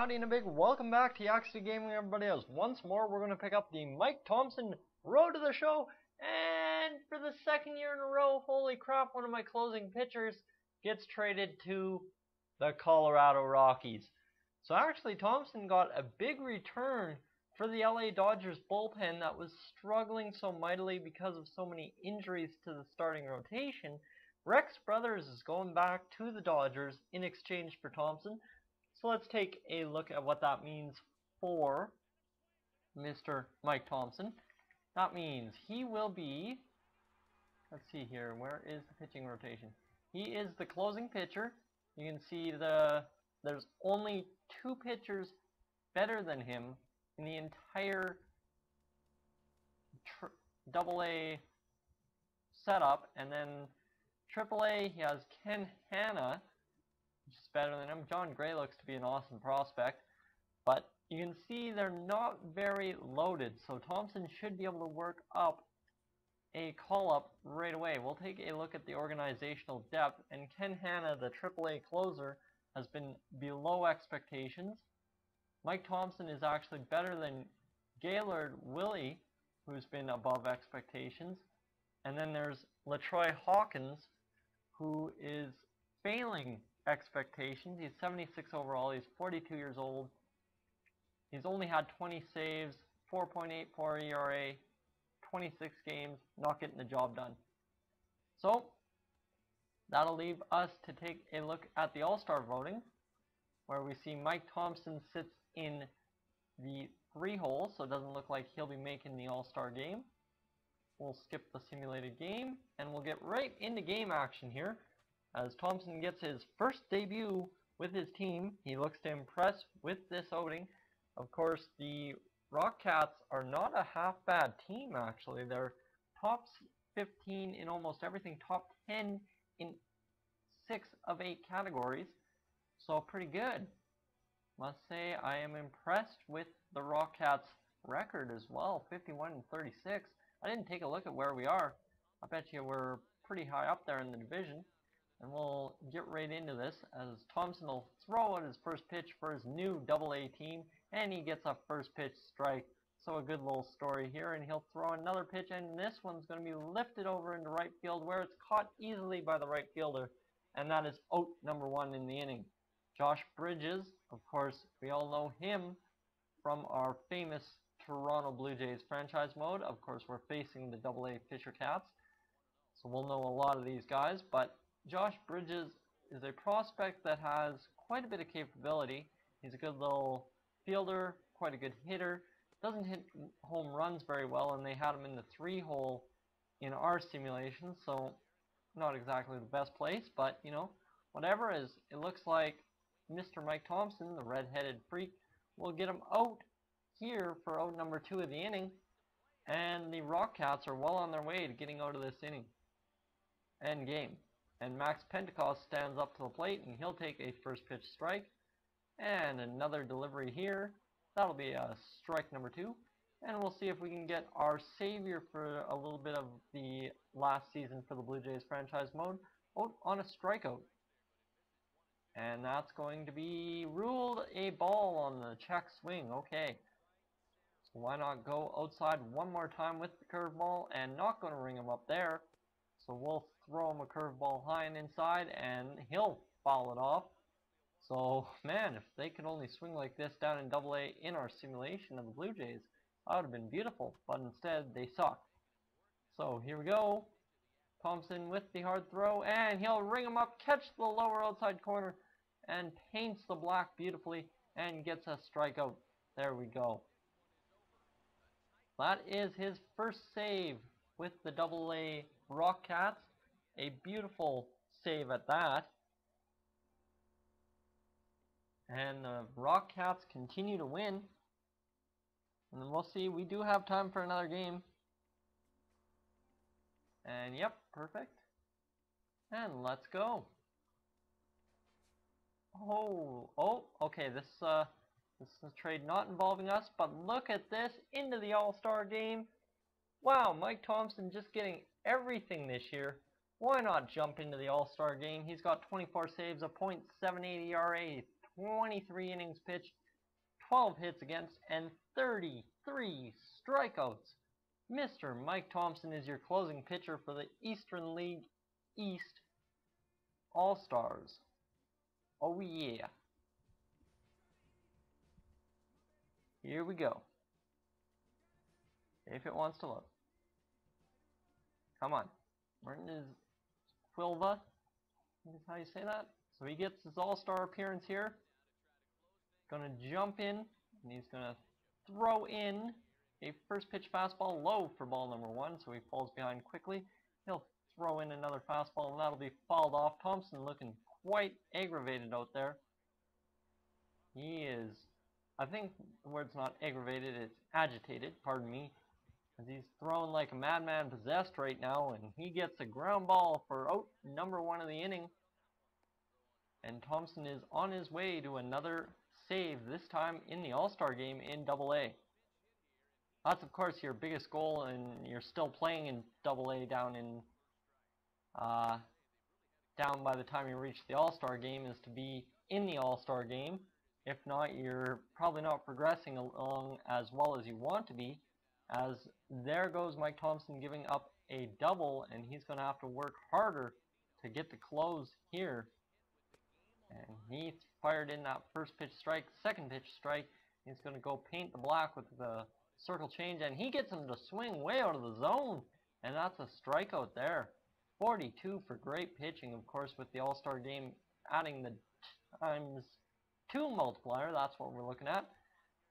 howdy and a big welcome back to AllStar Gaming, everybody else. Once more, we're going to pick up the Mike Thompson Road to the Show, and for the second year in a row, holy crap, one of my closing pitchers gets traded to the Colorado Rockies. So actually, Thompson got a big return for the LA Dodgers bullpen that was struggling so mightily because of so many injuries to the starting rotation. Rex Brothers is going back to the Dodgers in exchange for Thompson. So let's take a look at what that means for Mr. Mike Thompson. That means he will be, let's see here, where is the pitching rotation? He is the closing pitcher. You can see there's only two pitchers better than him in the entire AA setup. And then AAA, he has Ken Hanna, which is better than him. John Gray looks to be an awesome prospect, but you can see they're not very loaded, so Thompson should be able to work up a call-up right away. We'll take a look at the organizational depth, and Ken Hanna, the AAA closer, has been below expectations. Mike Thompson is actually better than Gaylord Willie, who's been above expectations. And then there's LaTroy Hawkins, who is failing expectations. He's 76 overall. He's 42 years old. He's only had 20 saves, 4.84 ERA, 26 games, not getting the job done. So that'll leave us to take a look at the All-Star voting, where we see Mike Thompson sits in the 3 hole, so it doesn't look like he'll be making the All-Star game. We'll skip the simulated game, and we'll get right into game action here. As Thompson gets his first debut with his team, he looks to impress with this outing. Of course, the Rockcats are not a half-bad team, actually. They're top 15 in almost everything, top 10 in 6 of 8 categories. So pretty good. Must say I am impressed with the Rockcats' record as well, 51-36. I didn't take a look at where we are. I bet you we're pretty high up there in the division. And we'll get right into this as Thompson will throw out his first pitch for his new AA team, and he gets a first pitch strike. So a good little story here, and he'll throw another pitch, and this one's going to be lifted over into right field where it's caught easily by the right fielder, and that is out number 1 in the inning. Josh Bridges, of course, we all know him from our famous Toronto Blue Jays franchise mode. Of course, we're facing the AA Fisher Cats, so we'll know a lot of these guys, but Josh Bridges is a prospect that has quite a bit of capability. He's a good little fielder, quite a good hitter. Doesn't hit home runs very well, and they had him in the 3 hole in our simulation, so not exactly the best place, but you know, whatever. Is it looks like Mr. Mike Thompson, the red-headed freak, will get him out here for out number 2 of the inning, and the Rockcats are well on their way to getting out of this inning. End game. And Max Pentecost stands up to the plate, and he'll take a first pitch strike. And another delivery here. That'll be a strike number 2. And we'll see if we can get our savior for a little bit of the last season for the Blue Jays franchise mode out on a strikeout. And that's going to be ruled a ball on the check swing. Okay. So why not go outside one more time with the curveball, and not going to ring him up there. So we'll throw him a curveball high and inside, and he'll foul it off. So, man, if they could only swing like this down in AA in our simulation of the Blue Jays, that would have been beautiful. But instead, they suck. So, here we go. Thompson with the hard throw, and he'll ring him up, catch the lower outside corner, and paints the black beautifully, and gets a strikeout. There we go. That is his first save with the AA Rockcats. A beautiful save at that. And the Rockcats continue to win. And then we'll see. We do have time for another game. And yep, perfect. And let's go. Oh, okay. This is a trade not involving us, but look at this, into the All-Star game. Wow, Mike Thompson just getting everything this year. Why not jump into the All-Star game? He's got 24 saves, a .78 ERA, 23 innings pitched, 12 hits against, and 33 strikeouts. Mr. Mike Thompson is your closing pitcher for the Eastern League East All-Stars. Oh yeah. Here we go. If it wants to load. Come on. Martin is Quilva. Is how you say that? So he gets his all-star appearance here. Gonna jump in, and he's gonna throw in a first pitch fastball low for ball number 1, so he falls behind quickly. He'll throw in another fastball, and that'll be fouled off. Thompson looking quite aggravated out there. He is, I think the word's not aggravated, it's agitated, pardon me, as he's thrown like a madman possessed right now, and he gets a ground ball for out number 1 of the inning. And Thompson is on his way to another save, this time in the All-Star game in AA. That's of course your biggest goal, and you're still playing in AA down by the time you reach the All-Star game, is to be in the All-Star game. If not, you're probably not progressing along as well as you want to be, as there goes Mike Thompson giving up a double, and he's going to have to work harder to get the close here. And he fired in that first pitch strike, second pitch strike. He's going to go paint the black with the circle change, and he gets him to swing way out of the zone, and that's a strikeout there. 42 for great pitching, of course, with the All-Star game adding the ×2 multiplier. That's what we're looking at.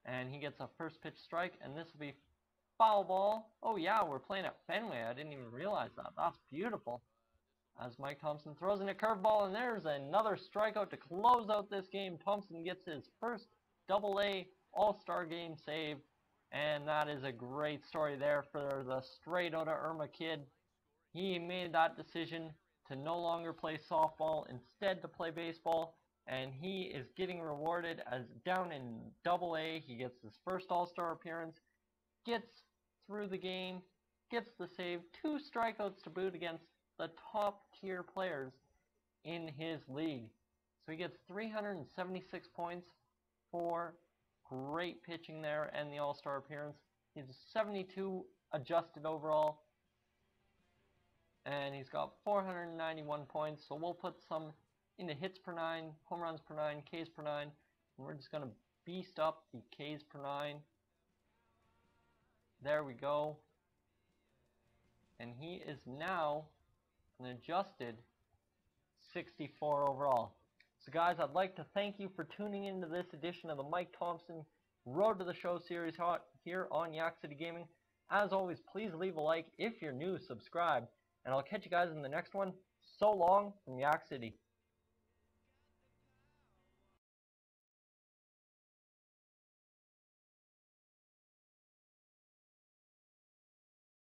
And he gets a first pitch strike, and this will be foul ball. Oh yeah, we're playing at Fenway. I didn't even realize that. That's beautiful. As Mike Thompson throws in a curveball, and there's another strikeout to close out this game. Thompson gets his first AA All-Star game save, and that is a great story there for the straight outta Irma kid. He made that decision to no longer play softball, instead to play baseball, and he is getting rewarded as down in AA. He gets his first All-Star appearance, gets through the game, gets the save, 2 strikeouts to boot against the top tier players in his league. So he gets 376 points for great pitching there and the All-Star appearance. He's 72 adjusted overall, and he's got 491 points. So we'll put some into hits per 9, home runs per 9, Ks per 9, and we're just going to beast up the Ks per 9. There we go. And he is now an adjusted 64 overall. So guys, I'd like to thank you for tuning into this edition of the Mike Thompson Road to the Show series here on Yak City Gaming. As always, please leave a like. If you're new, subscribe. And I'll catch you guys in the next one. So long from Yak City.